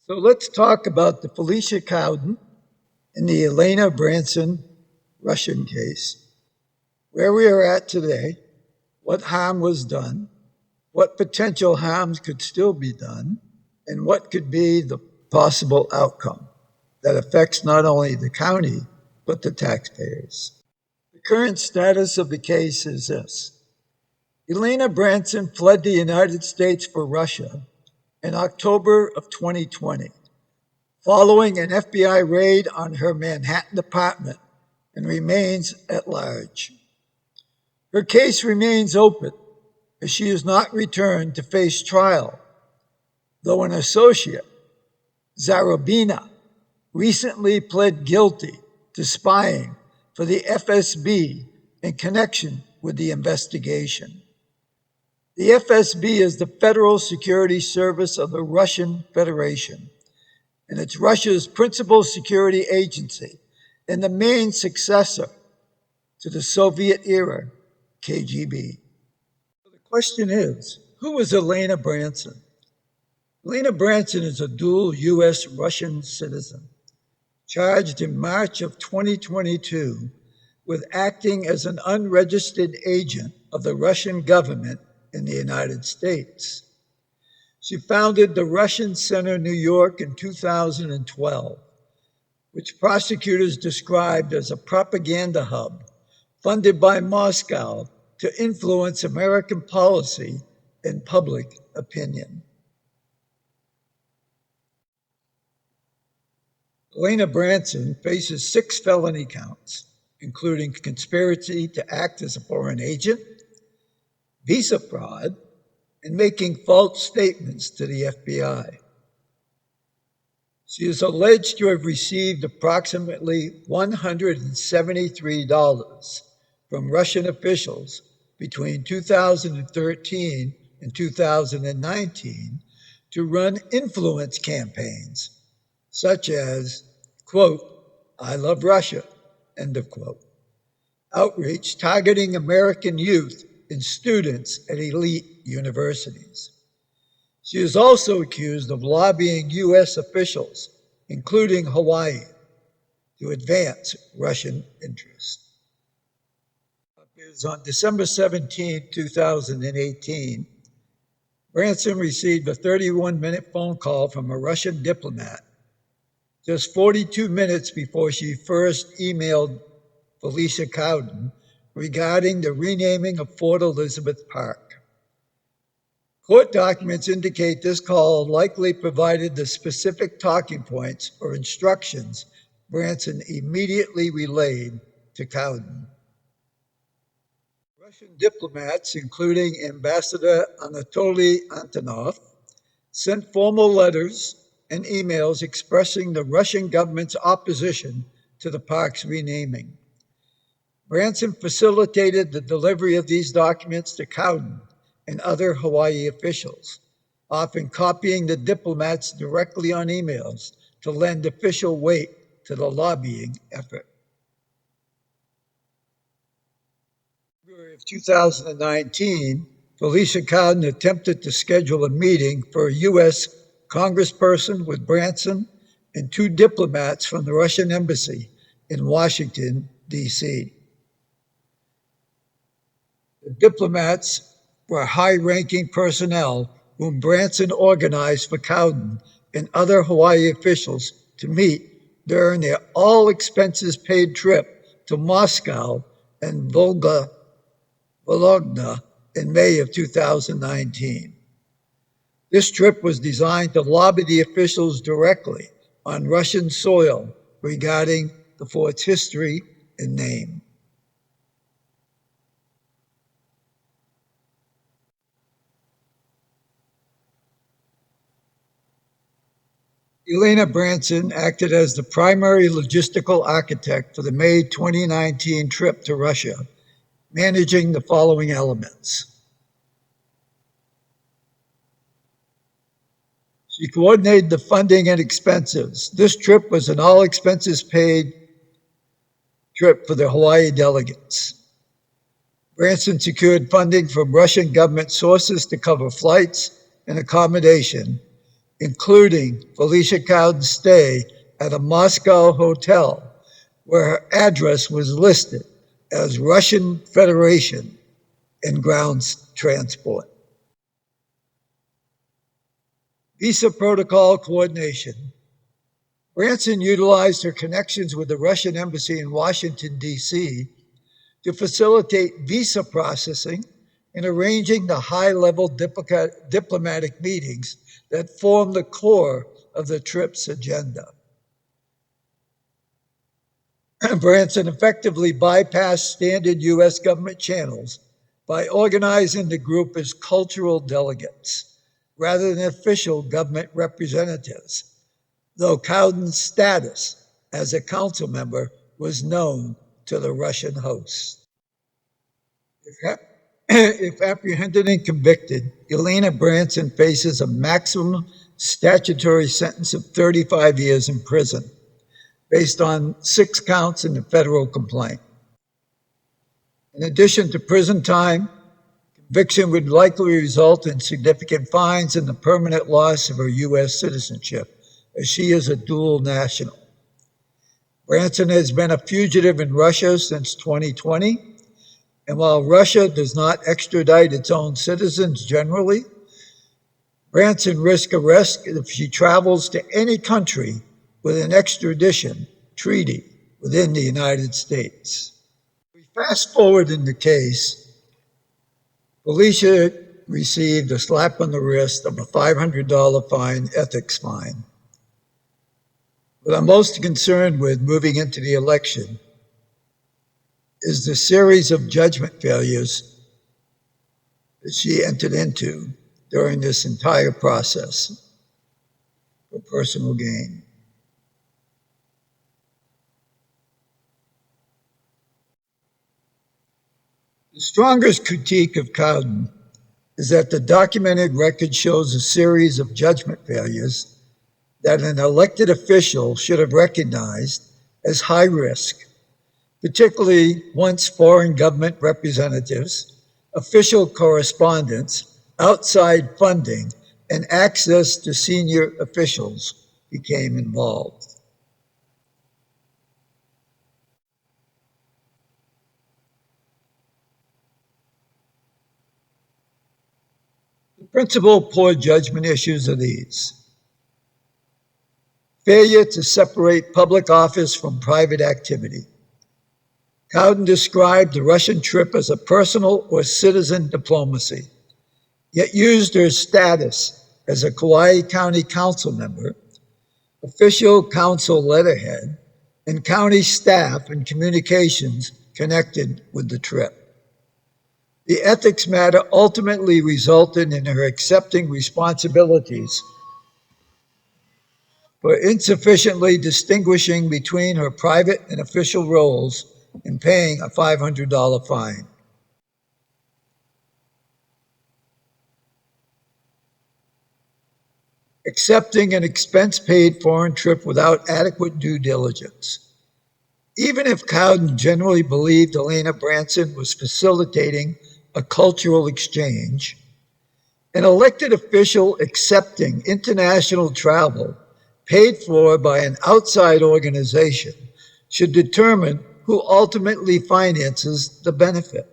So let's talk about the Felicia Cowden and the Elena Branson Russian case, where we are at today, what harm was done, what potential harms could still be done, and what could be the possible outcome that affects not only the county, but the taxpayers. The current status of the case is this. Elena Branson fled the United States for Russia in October of 2020, following an FBI raid on her Manhattan apartment, and remains at large. Her case remains open as she is not returned to face trial, though an associate, Zarubina, recently pled guilty to spying for the FSB in connection with the investigation. The FSB is the Federal Security Service of the Russian Federation, and it's Russia's principal security agency and the main successor to the Soviet-era KGB. The question is, who was Elena Branson? Elena Branson is a dual U.S.-Russian citizen, charged in March of 2022 with acting as an unregistered agent of the Russian government in the United States. She founded the Russian Center New York in 2012, which prosecutors described as a propaganda hub funded by Moscow to influence American policy and public opinion. Elena Branson faces 6 felony counts, including conspiracy to act as a foreign agent, visa fraud, and making false statements to the FBI. She is alleged to have received approximately $173 from Russian officials between 2013 and 2019 to run influence campaigns, such as, quote, "I love Russia," end of quote, outreach targeting American youth and students at elite universities. She is also accused of lobbying U.S. officials, including Hawaii, to advance Russian interests. On December 17, 2018, Branson received a 31-minute phone call from a Russian diplomat, just 42 minutes before she first emailed Felicia Cowden regarding the renaming of Fort Elizabeth Park. Court documents indicate this call likely provided the specific talking points or instructions Branson immediately relayed to Cowden. Russian diplomats, including Ambassador Anatoly Antonov, sent formal letters and emails expressing the Russian government's opposition to the park's renaming. Branson facilitated the delivery of these documents to Cowden and other Hawaii officials, often copying the diplomats directly on emails to lend official weight to the lobbying effort. In February of 2019, Felicia Cowden attempted to schedule a meeting for a U.S. congressperson with Branson and 2 diplomats from the Russian embassy in Washington, D.C. The diplomats were high-ranking personnel whom Branson organized for Cowden and other Hawaii officials to meet during their all-expenses-paid trip to Moscow and Vologda in May of 2019. This trip was designed to lobby the officials directly on Russian soil regarding the fort's history and name. Elena Branson acted as the primary logistical architect for the May 2019 trip to Russia, managing the following elements. She coordinated the funding and expenses. This trip was an all-expenses-paid trip for the Hawaii delegates. Branson secured funding from Russian government sources to cover flights and accommodation, including Felicia Cowden's stay at a Moscow hotel where her address was listed as Russian Federation and grounds transport. Visa protocol coordination. Branson utilized her connections with the Russian embassy in Washington, D.C. to facilitate visa processing and arranging the high-level diplomatic meetings that form the core of the trip's agenda. Branson effectively bypassed standard U.S. government channels by organizing the group as cultural delegates rather than official government representatives, though Cowden's status as a council member was known to the Russian host. If apprehended and convicted, Elena Branson faces a maximum statutory sentence of 35 years in prison, based on 6 counts in the federal complaint. In addition to prison time, conviction would likely result in significant fines and the permanent loss of her U.S. citizenship, as she is a dual national. Branson has been a fugitive in Russia since 2020, and while Russia does not extradite its own citizens generally, Branson risks arrest if she travels to any country with an extradition treaty within the United States. We fast forward in the case. Felicia received a slap on the wrist of a $500 fine, ethics fine. What I'm most concerned with moving into the election is the series of judgment failures that she entered into during this entire process for personal gain. The strongest critique of Cowden is that the documented record shows a series of judgment failures that an elected official should have recognized as high risk, particularly once foreign government representatives, official correspondence, outside funding, and access to senior officials became involved. The principal poor judgment issues are these: failure to separate public office from private activity. Cowden described the Russian trip as a personal or citizen diplomacy, yet used her status as a Kauai County Council member, official council letterhead, and county staff and communications connected with the trip. The ethics matter ultimately resulted in her accepting responsibilities for insufficiently distinguishing between her private and official roles and paying a $500 fine. Accepting an expense-paid foreign trip without adequate due diligence. Even if Cowden generally believed Elena Branson was facilitating a cultural exchange, an elected official accepting international travel paid for by an outside organization should determine who ultimately finances the benefit,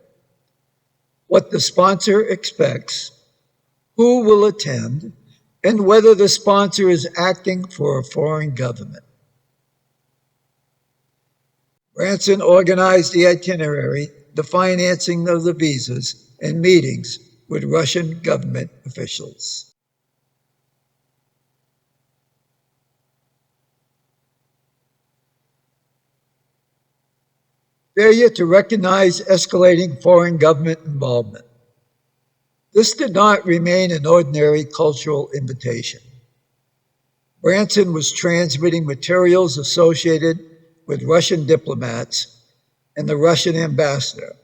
what the sponsor expects, who will attend, and whether the sponsor is acting for a foreign government. Branson organized the itinerary, the financing of the visas, and meetings with Russian government officials. Failure to recognize escalating foreign government involvement. This did not remain an ordinary cultural invitation. Branson was transmitting materials associated with Russian diplomats and the Russian ambassador,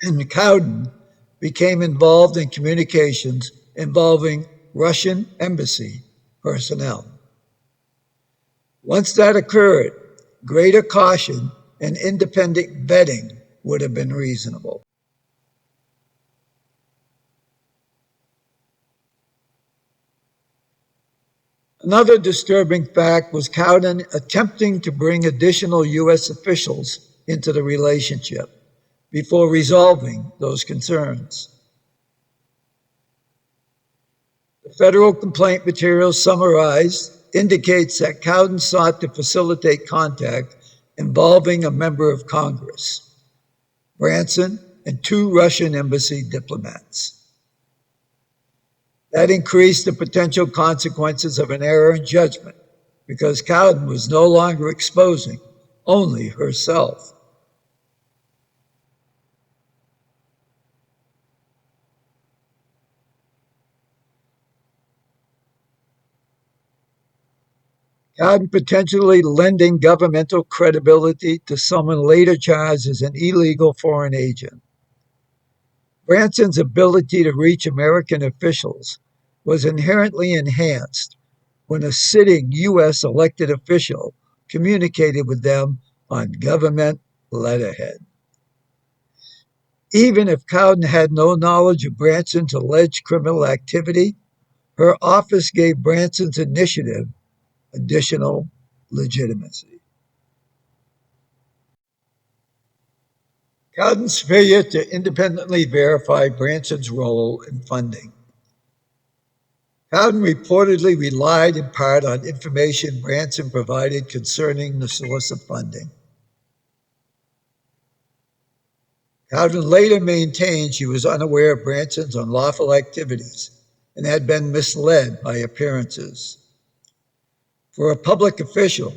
and Cowden became involved in communications involving Russian embassy personnel. Once that occurred, greater caution and independent vetting would have been reasonable. Another disturbing fact was Cowden attempting to bring additional U.S. officials into the relationship before resolving those concerns. The federal complaint material summarized indicates that Cowden sought to facilitate contact involving a member of Congress, Branson, and 2 Russian embassy diplomats. That increased the potential consequences of an error in judgment because Cowden was no longer exposing only herself. Cowden potentially lending governmental credibility to someone later charged as an illegal foreign agent. Branson's ability to reach American officials was inherently enhanced when a sitting U.S. elected official communicated with them on government letterhead. Even if Cowden had no knowledge of Branson's alleged criminal activity, her office gave Branson's initiative additional legitimacy. Cowden's failure to independently verify Branson's role in funding. Cowden reportedly relied in part on information Branson provided concerning the source of funding. Cowden later maintained she was unaware of Branson's unlawful activities and had been misled by appearances. For a public official,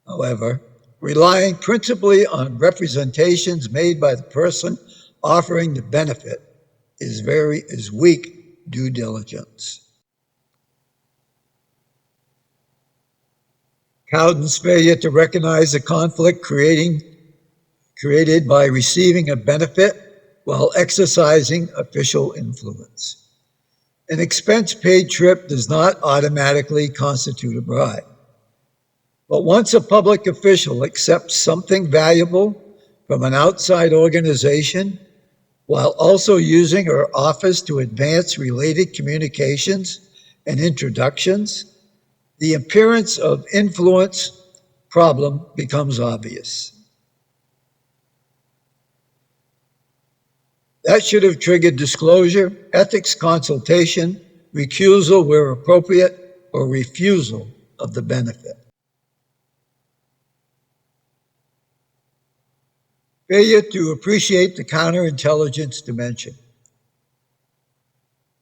however, relying principally on representations made by the person offering the benefit is weak due diligence. Cowden's failure to recognize the conflict created by receiving a benefit while exercising official influence. An expense-paid trip does not automatically constitute a bribe. But once a public official accepts something valuable from an outside organization while also using her office to advance related communications and introductions, the appearance of influence problem becomes obvious. That should have triggered disclosure, ethics consultation, recusal where appropriate, or refusal of the benefit. Failure to appreciate the counterintelligence dimension.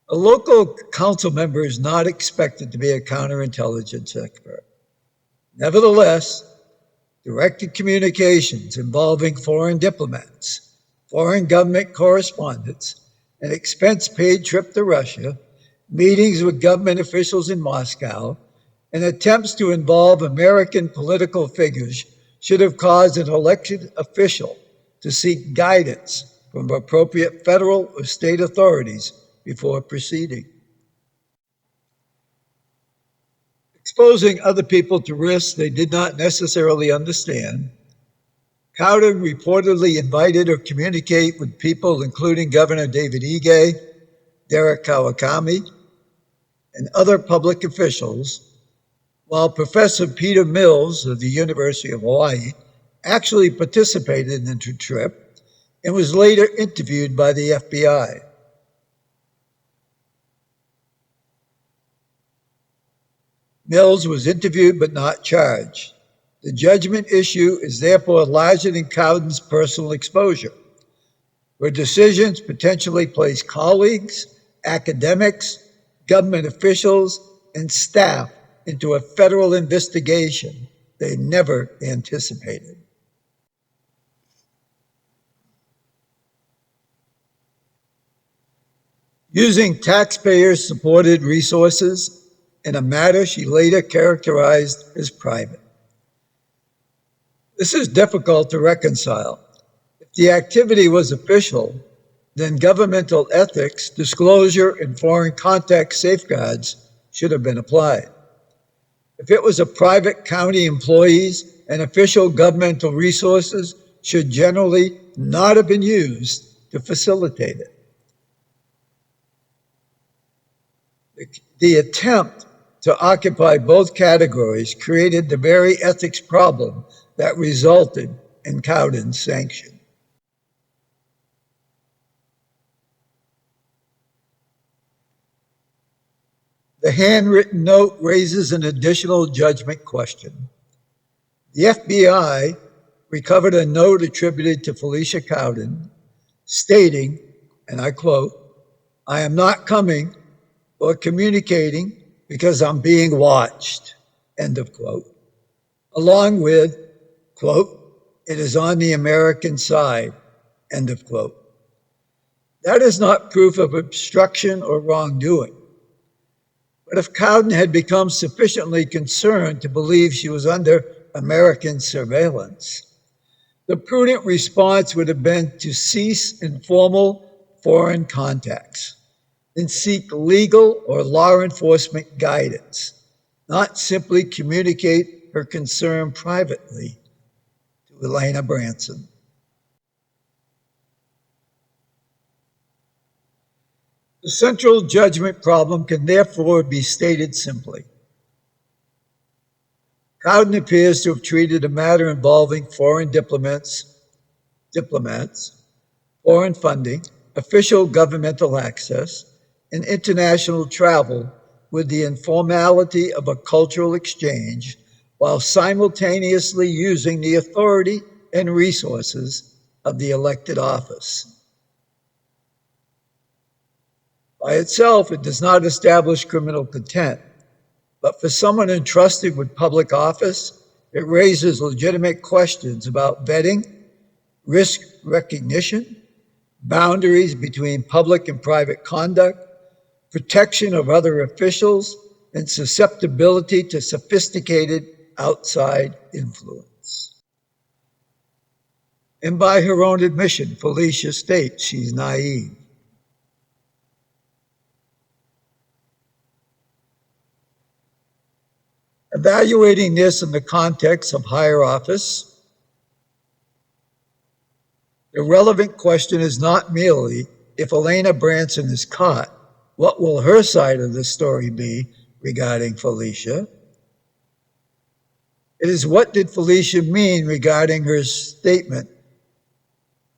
A local council member is not expected to be a counterintelligence expert. Nevertheless, directed communications involving foreign diplomats, foreign government correspondence, an expense-paid trip to Russia, meetings with government officials in Moscow, and attempts to involve American political figures should have caused an elected official to seek guidance from appropriate federal or state authorities before proceeding. Exposing other people to risks they did not necessarily understand, Cowden reportedly invited or communicated with people including Governor David Ige, Derek Kawakami, and other public officials, while Professor Peter Mills of the University of Hawaii actually participated in the trip and was later interviewed by the FBI. Mills was interviewed but not charged. The judgment issue is therefore larger than Cowden's personal exposure. Her decisions potentially place colleagues, academics, government officials, and staff into a federal investigation they never anticipated. Using taxpayer-supported resources in a matter she later characterized as private. This is difficult to reconcile. If the activity was official, then governmental ethics, disclosure, and foreign contact safeguards should have been applied. If it was a private county, employees and official governmental resources should generally not have been used to facilitate it. The attempt to occupy both categories created the very ethics problem that resulted in Cowden's sanction. The handwritten note raises an additional judgment question. The FBI recovered a note attributed to Felicia Cowden stating, and I quote, "I am not coming or communicating because I'm being watched," end of quote, along with, quote, "it is on the American side," end of quote. That is not proof of obstruction or wrongdoing. But if Cowden had become sufficiently concerned to believe she was under American surveillance, the prudent response would have been to cease informal foreign contacts and seek legal or law enforcement guidance, not simply communicate her concern privately to Elena Branson. The central judgment problem can therefore be stated simply. Cowden appears to have treated a matter involving foreign diplomats, foreign funding, official governmental access, and international travel with the informality of a cultural exchange while simultaneously using the authority and resources of the elected office. By itself, it does not establish criminal contempt, but for someone entrusted with public office, it raises legitimate questions about vetting, risk recognition, boundaries between public and private conduct, protection of other officials, and susceptibility to sophisticated outside influence. And by her own admission, Felicia states she's naive. Evaluating this in the context of higher office, the relevant question is not merely if Elena Branson is caught, what will her side of the story be regarding Felicia? It is what did Felicia mean regarding her statement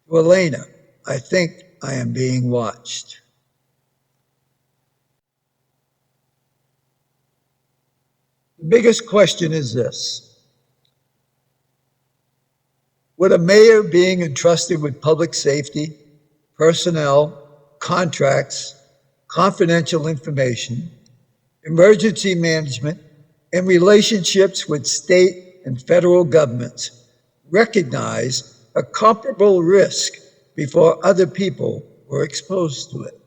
to Elena, "I think I am being watched." The biggest question is this. Would a mayor being entrusted with public safety, personnel, contracts, confidential information, emergency management, and relationships with state and federal governments recognize a comparable risk before other people were exposed to it?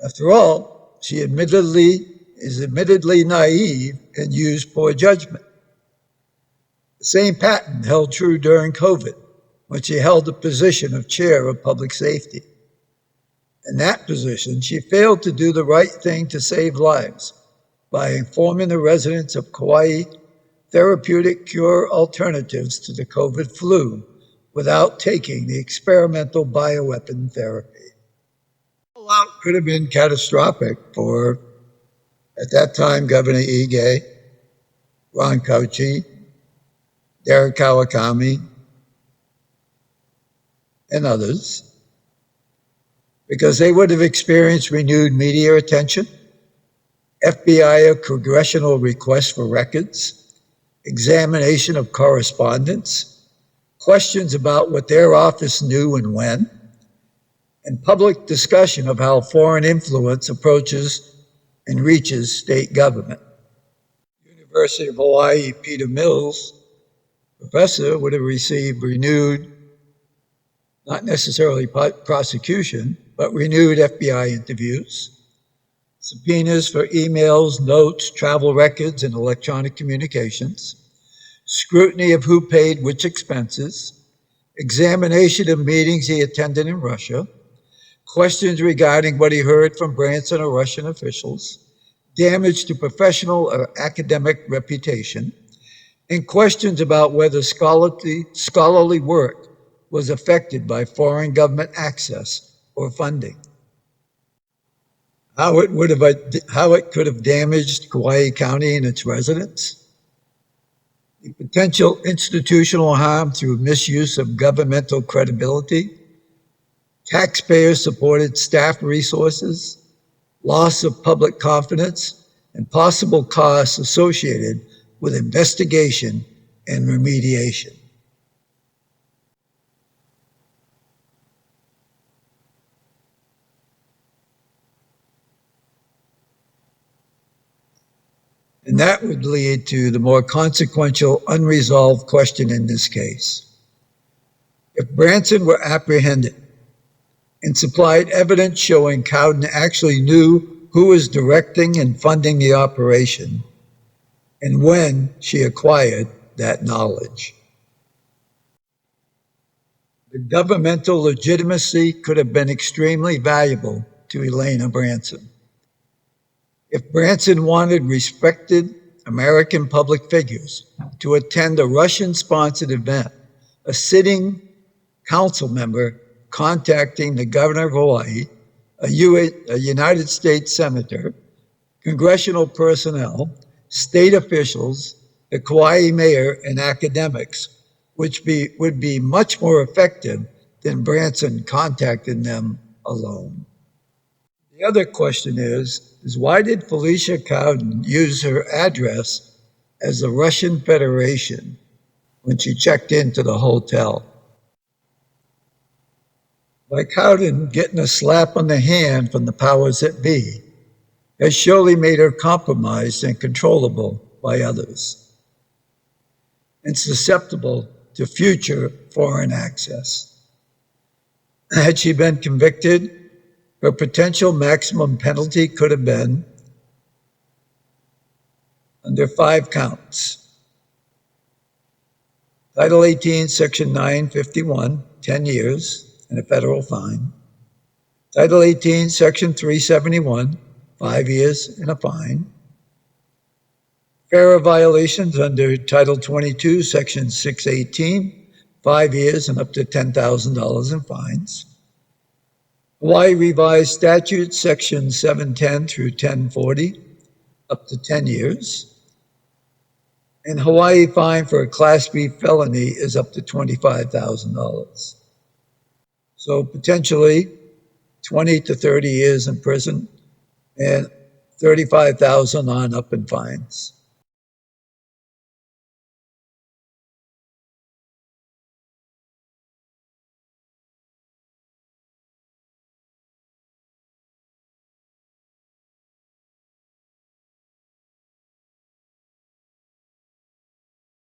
After all, she is admittedly naive and used poor judgment. The same pattern held true during COVID, when she held the position of chair of public safety. In that position, she failed to do the right thing to save lives by informing the residents of Kauai therapeutic cure alternatives to the COVID flu without taking the experimental bioweapon therapy. The fallout could have been catastrophic for, at that time, Governor Ige, Ron Cauchi, Derek Kawakami, and others, because they would have experienced renewed media attention, FBI congressional requests for records, examination of correspondence, questions about what their office knew and when, and public discussion of how foreign influence approaches and reaches state government. University of Hawaii, Peter Mills, professor, would have received renewed, not necessarily prosecution, but renewed FBI interviews, subpoenas for emails, notes, travel records, and electronic communications, scrutiny of who paid which expenses, examination of meetings he attended in Russia, questions regarding what he heard from Branson or Russian officials, damage to professional or academic reputation, and questions about whether scholarly work was affected by foreign government access or funding. how it could have damaged Kauai County and its residents, the potential institutional harm through misuse of governmental credibility, taxpayer-supported staff resources, loss of public confidence, and possible costs associated with investigation and remediation. And that would lead to the more consequential unresolved question in this case. If Branson were apprehended and supplied evidence showing Cowden actually knew who was directing and funding the operation and when she acquired that knowledge, the governmental legitimacy could have been extremely valuable to Elena Branson. If Branson wanted respected American public figures to attend a Russian-sponsored event, a sitting council member contacting the governor of Hawaii, a United States senator, congressional personnel, state officials, the Kauai mayor, and academics, which would be much more effective than Branson contacting them alone. The other question is why did Felicia Cowden use her address as the Russian Federation when she checked into the hotel? By Cowden getting a slap on the hand from the powers that be has surely made her compromised and controllable by others and susceptible to future foreign access. Had she been convicted, her potential maximum penalty could have been under 5 counts. Title 18, Section 951, 10 years and a federal fine. Title 18, Section 371, 5 years and a fine. FARA violations under Title 22, Section 618, 5 years and up to $10,000 in fines. Hawaii Revised Statute, Section 710 through 1040, up to 10 years. And Hawaii fine for a Class B felony is up to $25,000. So potentially 20 to 30 years in prison and $35,000 on up in fines.